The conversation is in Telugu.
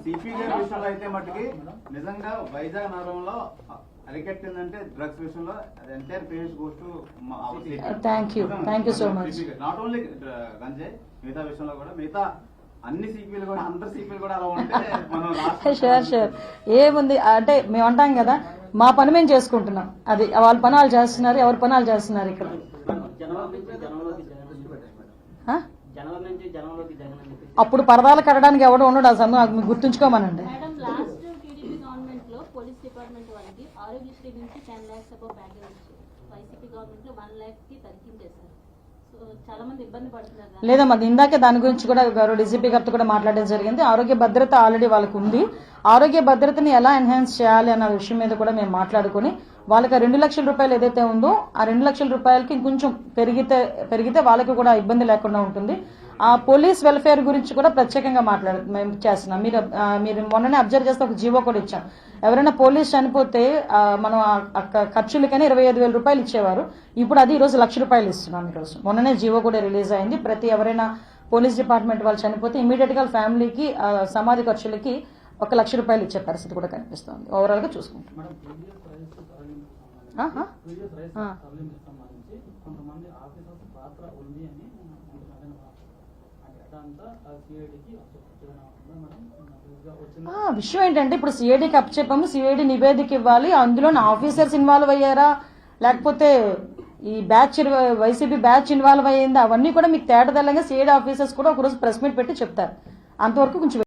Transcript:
సిపి గారి విషయంలో అయితే మట్టుకి నిజంగా వైజాగ్ నగరంలో అరికట్టిందంటే డ్రగ్స్ విషయంలో entire parents goes to thank you so much. Not only గంజాయి మిగతా విషయంలో కూడా మిగతా అన్ని సిపిలు కూడా అందరు సిపిలు కూడా అలా ఉంటే మనం షూర్ ఏముంది అంటే మేము అంటాం కదా మా పని మేము చేసుకుంటున్నాం, అది వాళ్ళ పని వాళ్ళు చేస్తున్నారు, ఎవరి పని వాళ్ళు చేస్తున్నారు. ఇక్కడ అప్పుడు పరదాలు కట్టడానికి ఎవడో ఉండడు, అసలు మీకు గుర్తుంచుకోమనండి. పోలీస్ డిపార్ట్మెంట్ వాళ్ళకి ఆరోగ్యశ్రీ నుంచి 10 lakhs అబౌవ్ ప్యాకేజ్ వచ్చి వైసీపీ గవర్నమెంట్ లో 1 lakh కి తగ్గించేశారు. సో చాలా మంది ఇబ్బంది పడుతున్నారు. లేదమ్మా, ఇందాకే దాని గురించి కూడా గౌరవ డీజీపీ గారితో కూడా మాట్లాడడం జరిగింది. ఆరోగ్య భద్రత ఆల్రెడీ వాళ్ళకు ఉంది. ఆరోగ్య భద్రతని ఎలా ఎన్హాన్స్ చేయాలి అన్న విషయం మీద కూడా మేము మాట్లాడుకుని వాళ్ళకి 2 లక్షల రూపాయలు ఏదైతే ఉందో ఆ 2 లక్షల రూపాయలకి ఇంకొంచెం పెరిగితే వాళ్ళకి కూడా ఇబ్బంది లేకుండా ఉంటుంది. ఆ పోలీస్ వెల్ఫేర్ గురించి కూడా ప్రత్యేకంగా మేము చేస్తున్నాం. మీరు మొన్ననే అబ్జర్వ్ చేస్తే ఒక జీవో కూడా ఇచ్చాం. ఎవరైనా పోలీస్ చనిపోతే మనం ఖర్చులకని 25,000 రూపాయలు ఇచ్చేవారు, ఇప్పుడు అది ఈరోజు 1 లక్ష రూపాయలు ఇస్తున్నాం. ఈరోజు మొన్ననే జీవో కూడా రిలీజ్ అయింది. ఎవరైనా పోలీస్ డిపార్ట్మెంట్ వాళ్ళు చనిపోతే ఇమీడియట్ గా ఫ్యామిలీకి సమాధి ఖర్చులకి 1 లక్ష రూపాయలు ఇచ్చే పరిస్థితి కూడా కనిపిస్తుంది. ఓవరాల్ గా చూసుకుంటాం. విషయం ఏంటంటే ఇప్పుడు సిఐడికి అప్పచెప్పాము, సిఐడి నివేదిక ఇవ్వాలి. అందులో ఆఫీసర్స్ ఇన్వాల్వ్ అయ్యారా లేకపోతే ఈ బ్యాచ్ వైసీపీ బ్యాచ్ ఇన్వాల్వ్ అయ్యిందా అవన్నీ కూడా మీకు తేటతెల్లంగా సిఐడి ఆఫీసర్స్ కూడా ఒకరోజు ప్రెస్ మీట్ పెట్టి చెప్తారు. అంతవరకు కొంచెం